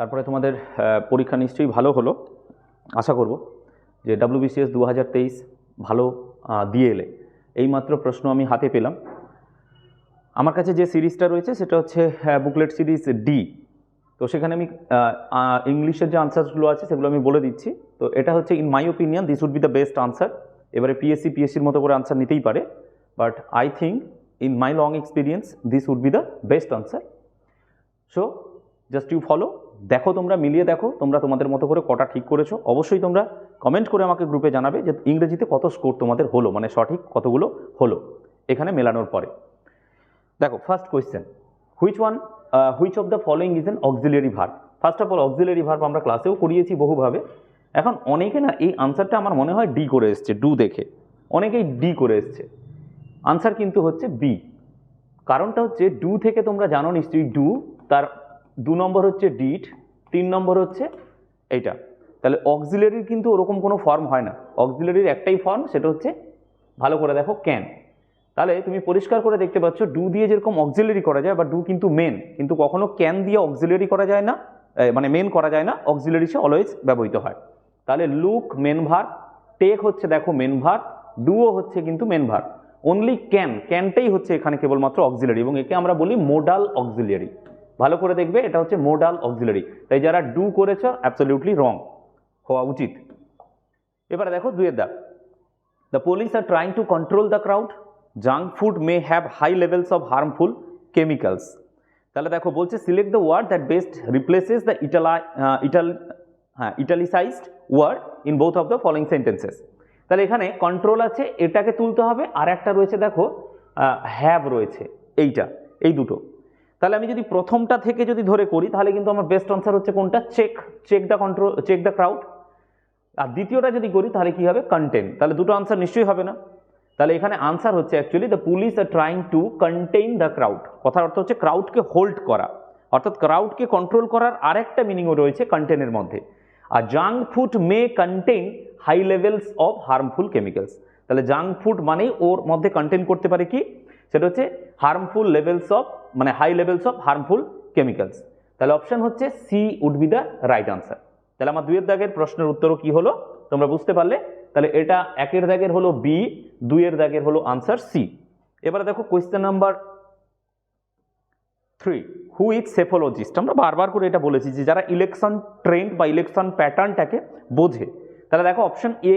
তারপরে তোমাদের পরীক্ষা নিশ্চয়ই ভালো হলো, আশা করব যে WBCS 2023 ভালো দিয়ে এলে। এইমাত্র প্রশ্ন আমি হাতে পেলাম। আমার কাছে যে সিরিজটা রয়েছে সেটা হচ্ছে বুকলেট সিরিজ ডি। তো সেখানে আমি ইংলিশের যে আনসারসগুলো আছে সেগুলো আমি বলে দিচ্ছি। তো এটা হচ্ছে in my opinion this would be the best answer. এবারে পিএসসির মতো করে আনসার নিতেই পারে, but I think in my long experience this would be the best answer. So just you follow, দেখো, তোমরা মিলিয়ে দেখো তোমরা তোমাদের মতো করে কটা ঠিক করেছো। অবশ্যই তোমরা কমেন্ট করে আমাকে গ্রুপে জানাবে যে ইংরেজিতে কত স্কোর তোমাদের হলো, মানে সঠিক কতগুলো হলো এখানে মেলানোর পরে। দেখো, first question, which of the following is an auxiliary verb. First of all auxiliary verb আমরা ক্লাসেও করিয়েছি বহুভাবে। এখন অনেকে না এই আনসারটা আমার মনে হয় ডি করে এসছে, ডু দেখে অনেকেই ডি করে এসছে। আনসার কিন্তু হচ্ছে বি। কারণটা হচ্ছে ডু থেকে তোমরা জানো নিশ্চয়ই, ডু তার 2 নম্বর হচ্ছে ডিড, 3 নম্বর হচ্ছে এইটা। তাহলে অক্সিলারির কিন্তু ওরকম কোনো ফর্ম হয় না, অক্সিলারির একটাই ফর্ম, সেটা হচ্ছে ভালো করে দেখো ক্যান। তাহলে তুমি পরিষ্কার করে দেখতে পাচ্ছ ডু দিয়ে যেরকম অক্সিলারি করা যায় বা ডু কিন্তু মেন, কিন্তু কখনো ক্যান দিয়ে অক্সিলারি করা যায় না, মানে মেন করা যায় না, অক্সিলারি সে অলওয়েজ ব্যবহৃত হয়। তাহলে লুক মেন ভার্ব, টেক হচ্ছে দেখো মেন ভার্ব, ডুও হচ্ছে কিন্তু মেন ভার্ব, অনলি ক্যানটাই হচ্ছে এখানে কেবলমাত্র অক্সিলারি, এবং একে আমরা বলি মোডাল অক্সিলারি। ভালো করে দেখবে এটা হচ্ছে মোডাল অক্সিলারি। তাই যারা ডু করেছ অ্যাবসলিউটলি রং হওয়া উচিত। এবারে দেখো দুয়ের দাগ, the police are trying to control the crowd, junk food may have high levels of harmful chemicals. তাহলে দেখো বলছে select the word that best replaces the italicised word in both of the following sentences. তাহলে এখানে control আছে, এটাকে তুলতে হবে, আর একটা রয়েছে দেখো হ্যাভ রয়েছে, এইটা, এই দুটো। তাহলে আমি যদি প্রথমটা থেকে যদি ধরে করি তাহলে কিন্তু আমার বেস্ট আনসার হচ্ছে কোনটা, চেক দ্য ক্রাউড। আর দ্বিতীয়টা যদি করি তাহলে কি হবে, কন্টেন। তাহলে দুটো আনসার নিশ্চয়ই হবে না। তাহলে এখানে আনসার হচ্ছে actually the police are trying two contain the crowd. কথার অর্থ হচ্ছে ক্রাউডকে হোল্ড করা, অর্থাৎ ক্রাউডকে কন্ট্রোল করার আরেকটা মিনিংও রয়েছে কন্টেনের মধ্যে। আর junk food may contain high levels of harmful chemicals. তাহলে জাঙ্ক ফুড মানেই ওর মধ্যে কন্টেন করতে পারে কি, সেটা হচ্ছে হার্মফুল লেভেলস অফ, মানে high levels of harmful chemicals. তাহলে অপশন হচ্ছে C would be the right answer. তাহলে আমার দুয়ের দাগের প্রশ্নের উত্তরও কি হলো তোমরা বুঝতে পারলে। তাহলে এটা একের দাগের হলো বি, দুইয়ের দাগের হলো আনসার সি। এবারে দেখো question number 3, who is psephologist. আমরা বারবার করে এটা বলেছি যে যারা ইলেকশন ট্রেন্ড বা ইলেকশন প্যাটার্নটাকে বোঝে। তাহলে দেখো option A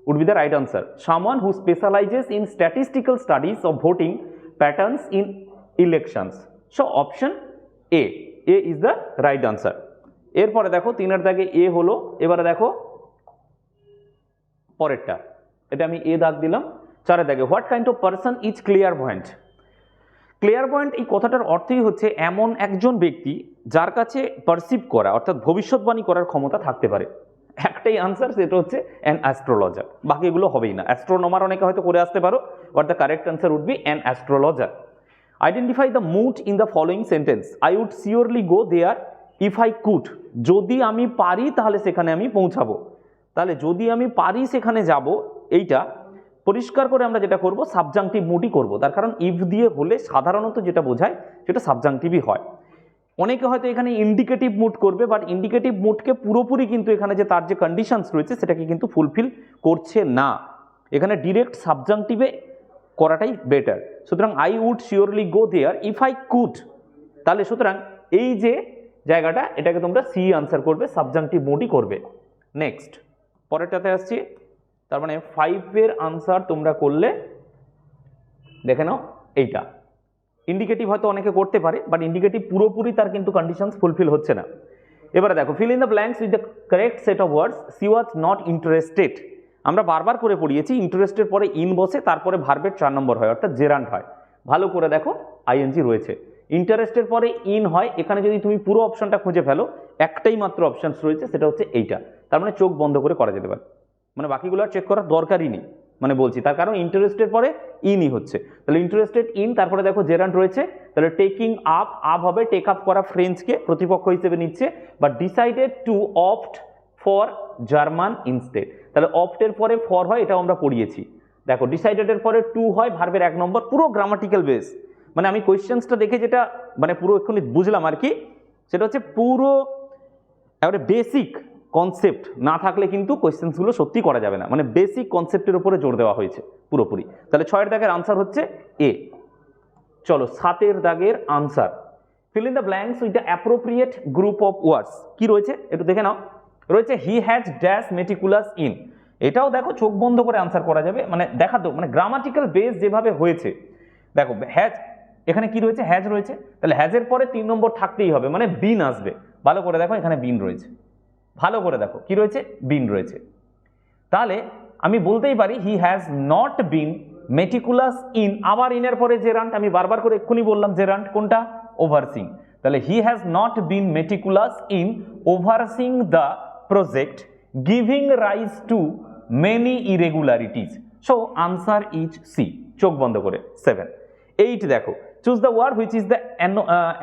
would be the right answer, someone who specializes in statistical studies of voting patterns in elections. So option A is the right answer. এরপরে দেখো তিনের দাগে এ হলো। এবারে দেখো পরেরটা, এটা আমি এ দাগ দিলাম। চারের দাগে what kind of person is clairvoyant. Clairvoyant এই কথাটার অর্থই হচ্ছে এমন একজন ব্যক্তি যার কাছে পারসিভ করা অর্থাৎ ভবিষ্যৎবাণী করার ক্ষমতা থাকতে পারে। একটাই আনসার, সেটা হচ্ছে অ্যান অ্যাস্ট্রোলজার, বাকিগুলো হবেই না। অ্যাস্ট্রোনমার অনেকে হয়তো করে আসতে পারো, but the correct answer would be an astrologer. Identify the mood in the following sentence, I would surely go there if I could. যদি আমি পারি তাহলে সেখানে আমি পৌঁছাবো। তাহলে যদি আমি পারি সেখানে যাব, এইটা পরিষ্কার করে আমরা যেটা করব সাবজাংটিভ মুডই করব। তার কারণ ইফ দিয়ে হলে সাধারণত যেটা বোঝায় সেটা সাবজাংটিভই হয়। অনেকে হয়তো এখানে ইন্ডিকেটিভ মুড করবে, বাট ইন্ডিকেটিভ মুডকে পুরোপুরি কিন্তু এখানে যে তার যে কন্ডিশনস রয়েছে সেটাকে কিন্তু ফুলফিল করছে না। এখানে ডিরেক্ট সাবজাংটিভে করাটাই বেটার। সুতরাং I would surely go there if I could. তাহলে সুতরাং এই যে জায়গাটা, এটাকে তোমরা সি আনসার করবে, সাবজাংটিভ মুডই করবে। নেক্সট পরেরটাতে আসছি। তার মানে 5-এর আনসার তোমরা করলে দেখে নাও এইটা। ইন্ডিকেটিভ হয়তো অনেকে করতে পারে, বাট ইন্ডিকেটিভ পুরোপুরি তার কিন্তু কন্ডিশনস ফুলফিল হচ্ছে না। এবারে দেখো feel in the blanks with the correct set of words, C was not interested. আমরা বারবার করে পড়িয়েছি ইন্টারেস্টেড পরে ইন বসে, তারপরে ভার্বের 4 নম্বর হয়, অর্থাৎ জেরান্ট হয়। ভালো করে দেখো আইএনজি রয়েছে, ইন্টারেস্টেড পরে ইন হয়। এখানে যদি তুমি পুরো অপশনটা খুঁজে ফেলো, একটাই মাত্র অপশনস রয়েছে, সেটা হচ্ছে এইটা। তার মানে চোখ বন্ধ করে করা যেতে পারে, মানে বাকিগুলো আর চেক করার দরকারই নেই, মানে বলছি তার কারণ ইন্টারেস্টেড পরে ইনই হচ্ছে। তাহলে ইন্টারেস্টেড ইন, তারপরে দেখো জেরান্ট রয়েছে। তাহলে টেকিং আপ, আপ হবে টেক আপ করা ফ্রেঞ্চকে প্রতিপক্ষ হিসেবে নিচ্ছে, but decided to opt for German instead. তাহলে অপ্টের পরে ফর হয়, এটাও আমরা পড়িয়েছি। দেখো ডিসাইডেডের পরে টু হয়, ভার্বের 1 নম্বর, পুরো গ্রামাটিক্যাল বেস। মানে আমি কোয়েশ্চেন্সটা দেখে যেটা মানে পুরো এক্ষুনি বুঝলাম আর কি, সেটা হচ্ছে পুরো এবারে বেসিক কনসেপ্ট না থাকলে কিন্তু কোয়েশ্চেন্সগুলো সত্যি করা যাবে না, মানে বেসিক কনসেপ্টের উপরে জোর দেওয়া হয়েছে পুরোপুরি। তাহলে 6 দাগের আনসার হচ্ছে এ। চলো 7 দাগের answer, feel in the blanks with the appropriate group of words. কি রয়েছে একটু দেখে নাও। রয়েছে he has dash meticulous in. এটাও দেখো চোখ বন্ধ করে আনসার করা যাবে, মানে দেখা তো, মানে গ্রামাটিক্যাল বেস যেভাবে হয়েছে। দেখো হ্যাজ, এখানে কি রয়েছে, হ্যাজ রয়েছে, তাহলে হ্যাজের পরে 3 নম্বর থাকতেই হবে, মানে বিন আসবে। ভালো করে দেখো, এখানে বিন রয়েছে, ভালো করে দেখো কি রয়েছে, বিন রয়েছে। তাহলে আমি বলতেই পারি হি has not been meticulous in, আবার ইনের পরে জেরান্ট, আমি বারবার করে এক্ষুনি বললাম জেরান্ট কোনটা, ওভারসিং। তাহলে he has not been meticulous in overseeing the project giving rise to many irregularities. So answer is C, চোখ বন্ধ করে। 7, 8 দেখো, choose the word which is the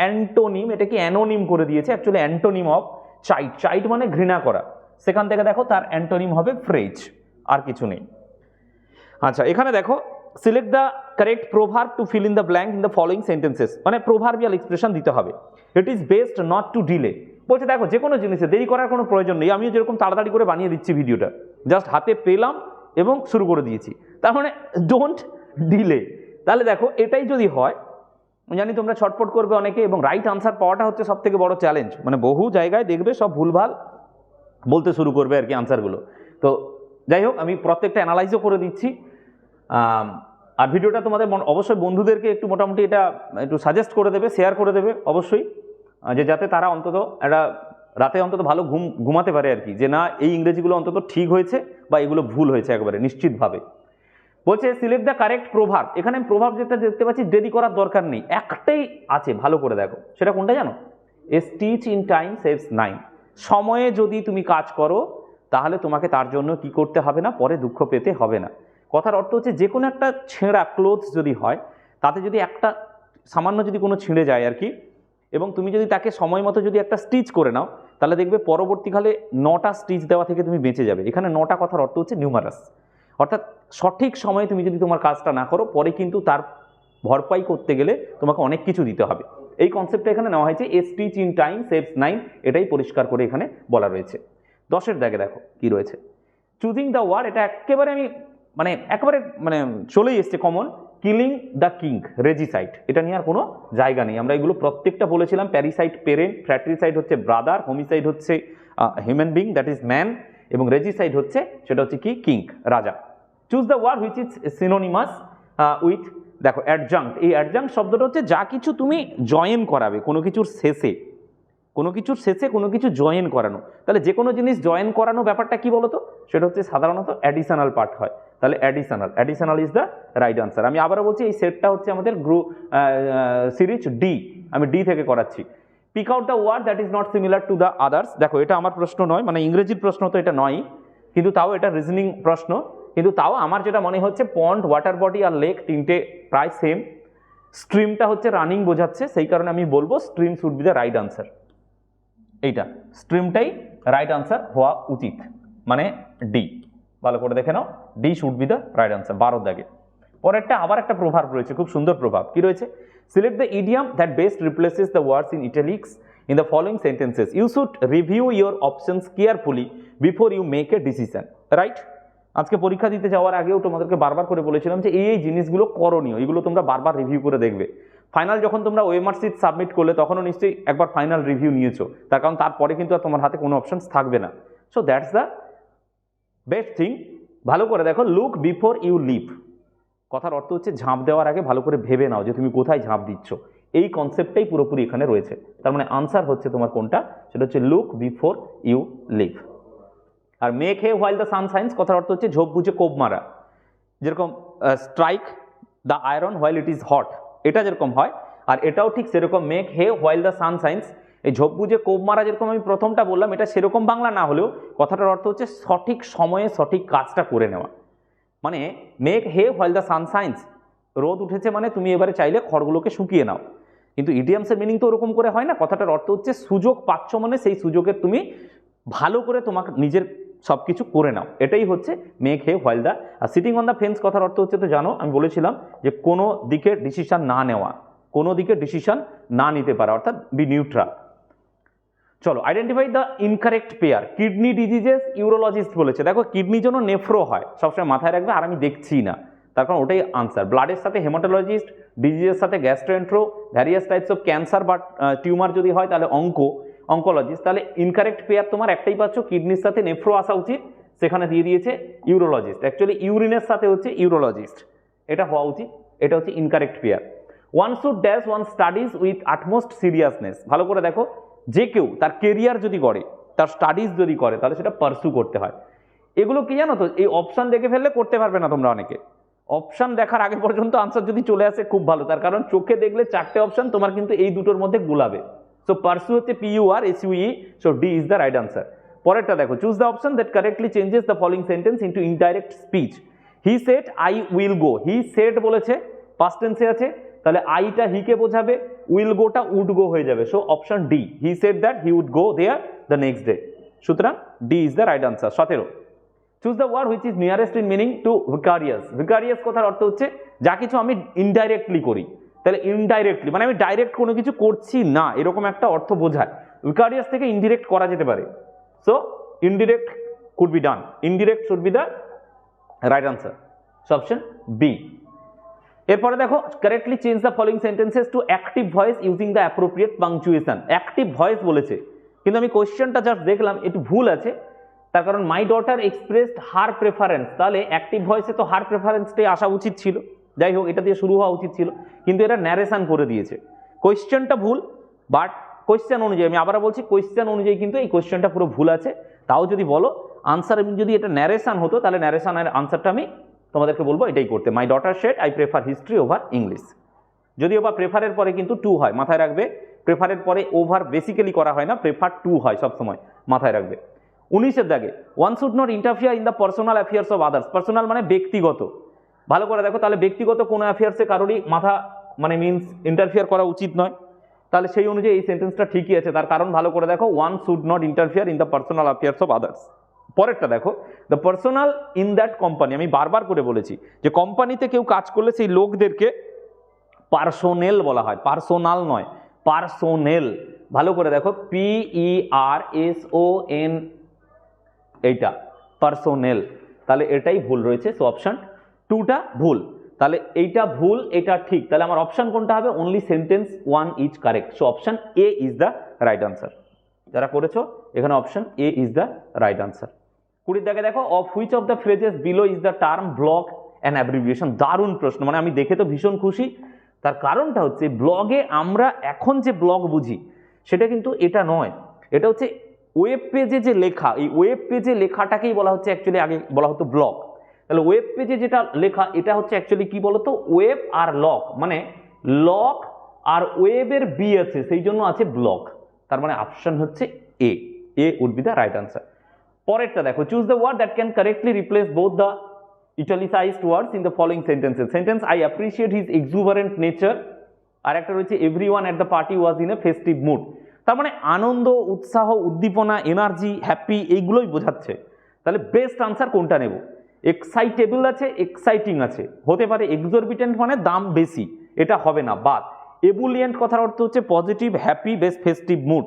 antonym. এটা কি অ্যানোনিম করে দিয়েছে, actually antonym of chide. Chide মানে ঘৃণা করা, সেখান থেকে দেখো তার অ্যান্টোনিম হবে ফ্রেজ, আর কিছু নেই। আচ্ছা এখানে দেখো, select the correct proverb to fill in the blank in the following sentences, মানে প্রোভার্বিয়াল এক্সপ্রেশন দিতে হবে। It is best not to delay. বলছে দেখো যে কোনো জিনিসে দেরি করার কোনো প্রয়োজন নেই, আমিও যেরকম তাড়াতাড়ি করে বানিয়ে দিচ্ছি ভিডিওটা, জাস্ট হাতে পেলাম এবং শুরু করে দিয়েছি, তার মানে ডোন্ট ডিলে। তাহলে দেখো এটাই যদি হয়, জানি তোমরা ছটফট করবে অনেকে, এবং রাইট আনসার পাওয়াটা হচ্ছে সব থেকে বড় চ্যালেঞ্জ, মানে বহু জায়গায় দেখবে সব ভুলভাল বলতে শুরু করবে আর কি আনসারগুলো। তো যাই হোক, আমি প্রত্যেকটা অ্যানালাইজও করে দিচ্ছি, আর ভিডিওটা তোমাদের অবশ্যই বন্ধুদেরকে একটু মোটামুটি এটা একটু সাজেস্ট করে দেবে, শেয়ার করে দেবে অবশ্যই, যে যাতে তারা অন্তত একটা রাতে অন্তত ভালো ঘুমাতে পারে আর কি, যে না এই ইংরেজিগুলো অন্তত ঠিক হয়েছে বা এগুলো ভুল হয়েছে একবারে নিশ্চিতভাবে। বলছে সিলেক্ট দ্য কারেক্ট প্রভাব। এখানে প্রভাব যেটা দেখতে পাচ্ছি, দেরি করার দরকার নেই, একটাই আছে, ভালো করে দেখো সেটা কোনটা জানো, এ স্টিচ ইন টাইম সেভস 9। সময়ে যদি তুমি কাজ করো তাহলে তোমাকে তার জন্য কি করতে হবে না, পরে দুঃখ পেতে হবে না। কথার অর্থ হচ্ছে যে কোনো একটা ছেঁড়া ক্লোথস যদি হয়, তাতে যদি একটা সামান্য যদি কোনো ছিঁড়ে যায় আর কি, এবং তুমি যদি তাকে সময় মতো যদি একটা স্টিচ করে নাও, তাহলে দেখবে পরবর্তীকালে 9টা স্টিচ দেওয়া থেকে তুমি বেঁচে যাবে। এখানে 9টা কথার অর্থ হচ্ছে নিউমারাস, অর্থাৎ সঠিক সময়ে তুমি যদি তোমার কাজটা না করো, পরে কিন্তু তার ভরপাই করতে গেলে তোমাকে অনেক কিছু দিতে হবে। এই কনসেপ্টটা এখানে নেওয়া হয়েছে, এ স্টিচ ইন টাইম সেভস 9, এটাই পরিষ্কার করে এখানে বলা রয়েছে। 10 দাগে দেখো কি রয়েছে, চুজিং দ্য ওয়ার্ড। এটা একেবারে আমি একেবারে চলেই এসছে কমন, কিলিং দ্য কিং, রেজিসাইড। এটা নিয়ে আর কোনো জায়গা নেই, আমরা এগুলো প্রত্যেকটা বলেছিলাম। প্যারিসাইড পেরেন্ট, ফ্র্যাট্রিসাইড হচ্ছে ব্রাদার, হোমিসাইড হচ্ছে human being that is man, এবং রেজিসাইড হচ্ছে সেটা হচ্ছে কি, কিং, রাজা। Choose the word which is synonymous with, দেখো অ্যাডজাঙ্ক্ট। এই অ্যাডজাঙ্ক্ট শব্দটা হচ্ছে যা কিছু তুমি জয়েন করাবে, কোনো কিছুর শেষে কোনো কিছু জয়েন করানো। তাহলে যে কোনো জিনিস জয়েন করানো ব্যাপারটা কি বলতো, সেটা হচ্ছে সাধারণত অ্যাডিশনাল পার্ট হয়। তাহলে additional is the right answer. আমি আবারও বলছি, এই সেটটা হচ্ছে আমাদের গ্রুপ সিরিজ ডি, আমি ডি থেকে করাচ্ছি। Pick out the word that is not similar to the others. দেখো এটা আমার প্রশ্ন নয়, মানে ইংরেজির প্রশ্ন তো এটা নয়, কিন্তু তাও এটা রিজনিং প্রশ্ন, কিন্তু তাও আমার যেটা মনে হচ্ছে পন্ড, ওয়াটার বডি আর লেক তিনটে প্রায় সেম। স্ট্রিমটা হচ্ছে রানিং বোঝাচ্ছে, সেই কারণে আমি বলবো stream should be the right answer. এইটা স্ট্রিমটাই রাইট আনসার হওয়া উচিত, মানে ডি। ভালো করে দেখে নাও, D should be the right answer. 12 দাগে পরেরটা আবার একটা প্রভাব রয়েছে, খুব সুন্দর প্রভাব। কি রয়েছে, select the idiom that best replaces the words in italics in the following sentences. You should review your options carefully before you make a decision. Right, আজকে পরীক্ষা দিতে যাওয়ার আগেও তোমাদেরকে বারবার করে বলেছিলাম যে এই জিনিসগুলো করণীয়, এগুলো তোমরা বারবার রিভিউ করে দেখবে। ফাইনাল যখন তোমরা ওএমআর শিট সাবমিট করলে তখনও নিশ্চয়ই একবার ফাইনাল রিভিউ নিয়েছো, তার কারণ তারপরে কিন্তু আর তোমার হাতে কোনো অপশনস থাকবে না। So that's the best thing. ভালো করে দেখো, লুক বিফোর ইউ লিভ, কথার অর্থ হচ্ছে ঝাঁপ দেওয়ার আগে ভালো করে ভেবে নাও যে তুমি কোথায় ঝাঁপ দিচ্ছ। এই কনসেপ্টটাই পুরোপুরি এখানে রয়েছে। তার মানে আনসার হচ্ছে তোমার কোনটা, সেটা হচ্ছে লুক বিফোর ইউ লিভ। আর make hay while the sun shines, কথার অর্থ হচ্ছে ঝোপ বুঝে কোপ মারা। যেরকম strike the iron while it is hot, এটা যেরকম হয়, আর এটাও ঠিক সেরকম make hay while the sun shines. এই ঝোপ বুঝে কোপ মারা যেরকম আমি প্রথমটা বললাম, এটা সেরকম বাংলা না হলেও কথাটার অর্থ হচ্ছে সঠিক সময়ে সঠিক কাজটা করে নেওয়া। মানে make hay while the sun science, রোদ উঠেছে মানে তুমি এবারে চাইলে খড়গুলোকে শুকিয়ে নাও, কিন্তু ইডিয়ামসের মিনিং তো ওরকম করে হয় না। কথাটার অর্থ হচ্ছে সুযোগ পাচ্ছ মানে সেই সুযোগের তুমি ভালো করে তোমাকে নিজের সব কিছু করে নাও, এটাই হচ্ছে মেক হে হোয়াইল দ্য। আর সিটিং অন দ্য ফেন্স কথার অর্থ হচ্ছে তো জানো, আমি বলেছিলাম যে কোনো দিকে ডিসিশন না নেওয়া, কোনো দিকে ডিসিশন না নিতে পারা, অর্থাৎ বি নিউট্রাল। চলো identify the incorrect pair, kidney diseases urologist বলেছে। দেখো কিডনির জন্য নেফ্রো হয়, সবসময় মাথায় রাখবে, আর আমি দেখছি না, তার কারণ ওটাই আনসার। ব্লাডের সাথে হেমাটোলজিস্ট, ডিজিজের সাথে গ্যাস্ট্রোএন্ট্রো, ভ্যারিয়াস টাইপস অফ ক্যান্সার বা টিউমার যদি হয় তাহলে অঙ্কোলজিস্ট। তাহলে ইনকারেক্ট পেয়ার তোমার একটাই পাচ্ছ, কিডনির সাথে নেফ্রো আসা উচিত, সেখানে দিয়ে দিয়েছে ইউরোলজিস্ট। অ্যাকচুয়ালি ইউরিনের সাথে হচ্ছে ইউরোলজিস্ট, এটা হওয়া উচিত, এটা হচ্ছে incorrect pair. One should dash one studies with utmost seriousness. ভালো করে দেখো, যে কেউ তার কেরিয়ার যদি করে, তার স্টাডিজ যদি করে, তাহলে সেটা পারসু করতে হয়। এগুলো কি জানো তো, এই অপশান দেখে ফেললে করতে পারবে না তোমরা অনেকে। অপশান দেখার আগে পর্যন্ত আনসার যদি চলে আসে খুব ভালো, তার কারণ চোখে দেখলে চারটে অপশান তোমার কিন্তু এই দুটোর মধ্যে গুলাবে। সো পারসু হচ্ছে PURSUE, so D is the right answer. পরেরটা দেখো, choose the option that correctly changes the following sentence into indirect speech. He said I will go, he said বলেছে, পাস্ট টেন্সে আছে, তাহলে আইটা হিকে বোঝাবে, উইল গোটা উড গো হয়ে যাবে। So option D, he said that he would go there the next day. সুতরাং D is the right answer. 17, choose the word which is nearest in meaning to vicarious. Vicarious কথার অর্থ হচ্ছে যা কিছু আমি indirectly করি, তাহলে ইনডাইরেক্টলি মানে আমি ডাইরেক্ট কোনো কিছু করছি না, এরকম একটা অর্থ বোঝায়। ভিকারিয়াস থেকে ইনডিরেক্ট করা যেতে পারে, so indirect could be done, indirect should be the right answer. Option B. এরপরে দেখো, correctly change the following sentences to active voice using the appropriate punctuation. Active voice বলেছে, কিন্তু আমি কোয়েশ্চেনটা জাস্ট দেখলাম একটু ভুল আছে, তার কারণ my daughter expressed her preference, তাহলে অ্যাক্টিভ ভয়েসে তো হার প্রেফারেন্সটাই আসা উচিত ছিল, যাই হোক এটা দিয়ে শুরু হওয়া উচিত ছিল, কিন্তু এটা ন্যারেশন করে দিয়েছে। কোয়েশ্চেনটা ভুল, বাট কোয়েশ্চেন অনুযায়ী, আমি আবার বলছি কোয়েশ্চেন অনুযায়ী কিন্তু এই কোয়েশ্চেনটা পুরো ভুল আছে। তাও যদি বলো আনসার, যদি এটা ন্যারেশন হতো তাহলে ন্যারেশনের আনসারটা আমি তোমাদেরকে বলবো এটাই করতে, my daughter said I prefer history over English. যদিও বা প্রেফারের পরে কিন্তু টু হয়, মাথায় রাখবে, প্রেফারের পরে ওভার বেসিক্যালি করা হয় না, প্রেফার টু হয় সবসময়, মাথায় রাখবে। 19 দাগে, one should not interfere in the personal affairs of others. Personal মানে ব্যক্তিগত, ভালো করে দেখো, তাহলে ব্যক্তিগত কোনো অ্যাফেয়ার্সে কারোরই মাথা মানে মিনস ইন্টারফিয়ার করা উচিত নয়, তাহলে সেই অনুযায়ী এই সেন্টেন্সটা ঠিকই আছে। তার কারণ ভালো করে দেখো, one should not interfere in the personal affairs of others. পরেরটা দেখো, the personal in that company, আমি বারবার করে বলেছি যে কোম্পানিতে কেউ কাজ করলে সেই লোকদেরকে পার্সোনেল বলা হয়, পার্সোনাল নয়, পার্সোনেল। ভালো করে দেখো, PERSON, এইটা পার্সোনেল, তাহলে এটাই ভুল রয়েছে। সো অপশন টুটা ভুল, তাহলে এইটা ভুল, এটা ঠিক, তাহলে আমার অপশন কোনটা হবে? Only sentence one is correct. So option A is the right answer. যারা করেছো এখানে option A is the right answer. 20 দাগে দেখো, of which of the phrases below is the term blog and abbreviation. দারুণ প্রশ্ন, মানে আমি দেখে তো ভীষণ খুশি। তার কারণটা হচ্ছে ব্লগে আমরা এখন যে ব্লগ বুঝি সেটা কিন্তু এটা নয়, এটা হচ্ছে ওয়েব পেজে যে লেখা, এই ওয়েব পেজে লেখাটাকেই বলা হচ্ছে অ্যাকচুয়ালি, আগে বলা হতো ব্লগ। তাহলে ওয়েব পেজে যেটা লেখা এটা হচ্ছে অ্যাকচুয়ালি কি বলতো, ওয়েব আর লক, মানে লক আর ওয়েবের বি আছে, সেই জন্য আছে ব্লগ। তার মানে অপশন হচ্ছে A, A would be the right answer. পরেরটা দেখো, choose the word that can correctly replace both the italicized words in the following sentences. Sentence, I appreciate his exuberant nature, আর একটা রয়েছে everyone at the party was in a festive mood। তার মানে আনন্দ, উৎসাহ, উদ্দীপনা, energy, happy, এইগুলোই বোঝাচ্ছে। তাহলে best answer কোনটা নেব? এক্সাইটেবল আছে, এক্সাইটিং আছে, হতে পারে এক্সরবিটেন্ট মানে দাম বেশি, এটা হবে না, বাদ। এবুলিয়েন্ট কথার অর্থ হচ্ছে positive, happy, best festive mood.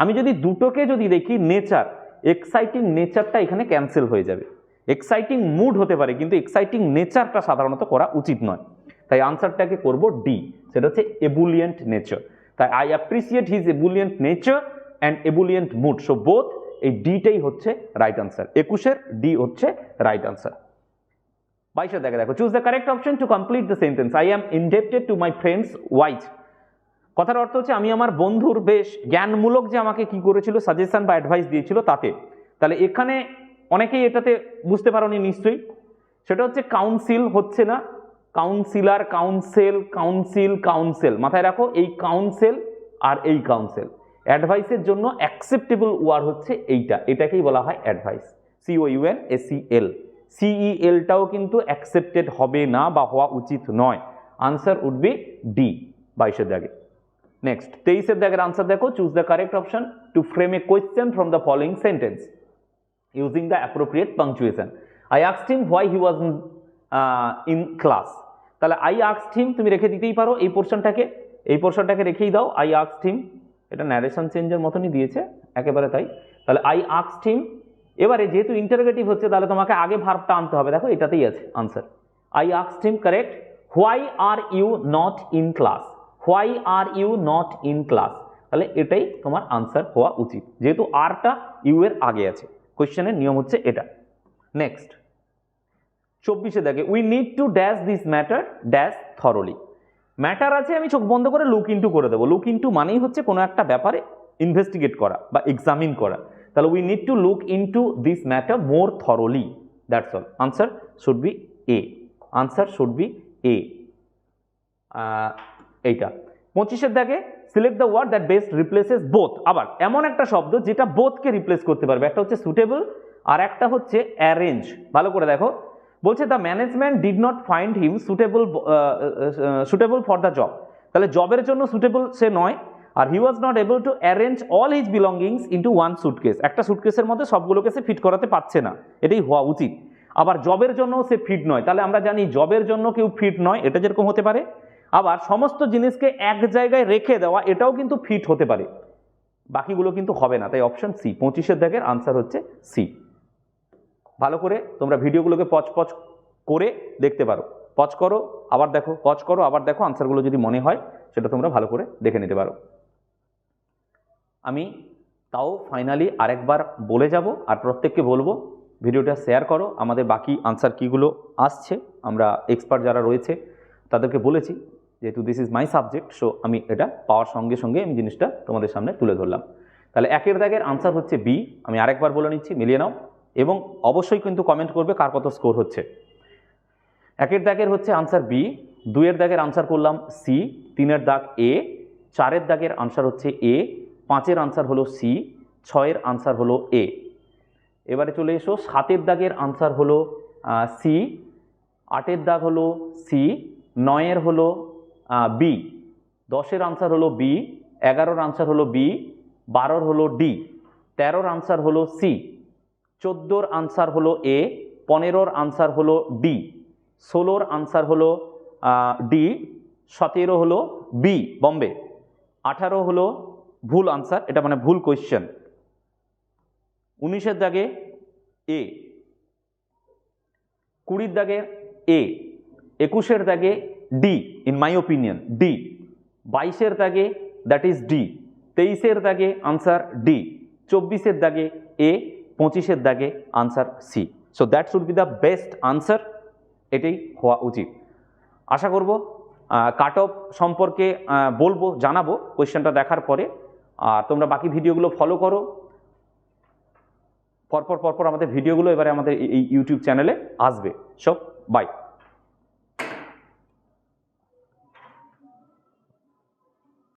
আমি যদি দুটোকে যদি দেখি, নেচার, এক্সাইটিং নেচারটা এখানে ক্যান্সেল হয়ে যাবে। এক্সাইটিং মুড হতে পারে, কিন্তু এক্সাইটিং নেচারটা সাধারণত করা উচিত নয়, তাই আনসারটাকে করব ডি, সেটা হচ্ছে এবুলিয়েন্ট নেচার। তাই I appreciate his ebullient nature and ebullient mood, so both, এই ডিটাই হচ্ছে রাইট আনসার। 21-এর ডি হচ্ছে রাইট আনসার। 22 দেখে দেখো, choose the correct option to complete the sentence. I am indebted to my friends wise. কথার অর্থ হচ্ছে আমি আমার বন্ধুর বেশ জ্ঞানমূলক যে আমাকে কি করেছিল, সাজেশন বা অ্যাডভাইস দিয়েছিল তাতে। তাহলে এখানে অনেকেই এটাতে বুঝতে পারোনি নিশ্চয়ই, সেটা হচ্ছে কাউন্সিল হচ্ছে না, কাউন্সিলার, কাউন্সেল, কাউন্সিল, কাউন্সেল, মাথায় রাখো, এই কাউন্সেল আর এই কাউন্সেল। অ্যাডভাইসের জন্য অ্যাকসেপ্টেবল ওয়ার্ড হচ্ছে এইটা, এটাকেই বলা হয় অ্যাডভাইস, COUNSEL। CELটাও কিন্তু অ্যাকসেপ্টেড হবে না বা হওয়া উচিত নয়। আনসার উড বি ডি, 22-এর দাগে। নেক্সট 23-এর দাগের আনসার দেখো, choose the correct option two frame a question from the following sentence using the appropriate punctuation. I asked him why he was in class. তাহলে I asked him তুমি রেখে দিতেই পারো, এই পোর্শনটাকে রেখেই দাও, I asked him, এটা ন্যারেশন চেঞ্জের মতনই দিয়েছে, একেবারে তাই। তাহলে আই আস্কড হিম, এবারে যেহেতু ইন্টারোগেটিভ হচ্ছে তাহলে তোমাকে আগে ভার্বটা আনতে হবে, দেখো এটাতেই আছে answer. I asked him correct, why are you not in class, why are you not in class, তাহলে এটাই তোমার আনসার হওয়া উচিত, যেহেতু আরটা ইউ এর আগে আছে। কোয়েশ্চেনের নিয়ম হচ্ছে এটা। নেক্সট 24 দেখে, we need to dash this matter dash thoroughly. Matter আছে, আমি চোখ বন্ধ করে লুক ইনটু করে দেবো। লুক ইনটু মানেই হচ্ছে কোনো একটা ব্যাপারে ইনভেস্টিগেট করা বা এক্সামিন করা। তাহলে we need to look into this matter more thoroughly, that's all. Answer should be A, answer should be A. এইটা 25 দেখে, select the word that best replaces both. আবার এমন একটা শব্দ যেটা বোথকে রিপ্লেস করতে পারবে, একটা হচ্ছে সুটেবল আর একটা হচ্ছে অ্যারেঞ্জ। ভালো করে দেখো, বলছে the management did not find him suitable for the job, তাহলে জবের জন্য সুটেবল সে নয়। আর he was not able to arrange all his belongings into one suitcase, একটা সুটকেসের মধ্যে সবগুলোকে সে ফিট করাতে পারছে না, এটাই হওয়া উচিত। আবার জবের জন্য সে ফিট নয়, তাহলে আমরা জানি জবের জন্য কেউ ফিট নয়, এটা যেরকম হতে পারে। আবার সমস্ত জিনিসকে এক জায়গায় রেখে দেওয়া, এটাও কিন্তু ফিট হতে পারে, বাকিগুলো কিন্তু হবে না। তাই অপশন সি 25 দাগের আনসার হচ্ছে সি। ভালো করে তোমরা ভিডিওগুলোকে পজ করে দেখতে পারো, পজ করো আবার দেখো, পজ করো আবার দেখো, আনসারগুলো যদি মনে হয় সেটা তোমরা ভালো করে দেখে নিতে পারো। আমি তাও ফাইনালি আরেকবার বলে যাব, আর প্রত্যেককে বলবো ভিডিওটা শেয়ার করো। আমাদের বাকি আনসার কিগুলো আসছে, আমরা এক্সপার্ট যারা রয়েছে তাদেরকে বলেছি, যেহেতু this is my subject, so আমি এটা পাওয়ার সঙ্গে সঙ্গে আমি জিনিসটা তোমাদের সামনে তুলে ধরলাম। তাহলে 1 দাগের আনসার হচ্ছে বি। আমি আরেকবার বলে নিচ্ছি, মিলিয়ে নাও এবং অবশ্যই কিন্তু কমেন্ট করবে কার কত স্কোর হচ্ছে। 1 দাগের হচ্ছে আনসার বি, 2 দাগের আনসার করলাম সি, 3 দাগ এ, 4 দাগের আনসার হচ্ছে এ, 5 আনসার হলো সি, 6 আনসার হলো এ। এবারে চলে এসো 7 দাগের আনসার হলো সি, 8 দাগ হলো সি, 9 হলো বি, 10 আনসার হলো বি, 11 আনসার হলো বি, 12 হলো ডি, 13 আনসার হলো সি, 14 আনসার হলো এ, 15 আনসার হলো ডি, 16 আনসার হলো ডি, 17 হলো বি বম্বে, 18 হলো ভুল আনসার, এটা মানে ভুল কোয়েশ্চেন, 19 দাগে এ, 20 দাগে এ, 21 দাগে D, in my opinion D, 22 দাগে দ্যাট ইজ ডি, 23 দাগে আনসার ডি, 24 দাগে এ, 25 দাগে answer C. So that should be the best answer, এটাই হওয়া উচিত। আশা করব কাট অফ সম্পর্কে বলবো, জানাবো কোয়েশ্চেনটা দেখার পরে। আর তোমরা বাকি ভিডিওগুলো ফলো করো, পরপর আমাদের ভিডিওগুলো এবারে আমাদের এই ইউটিউব চ্যানেলে আসবে। So by.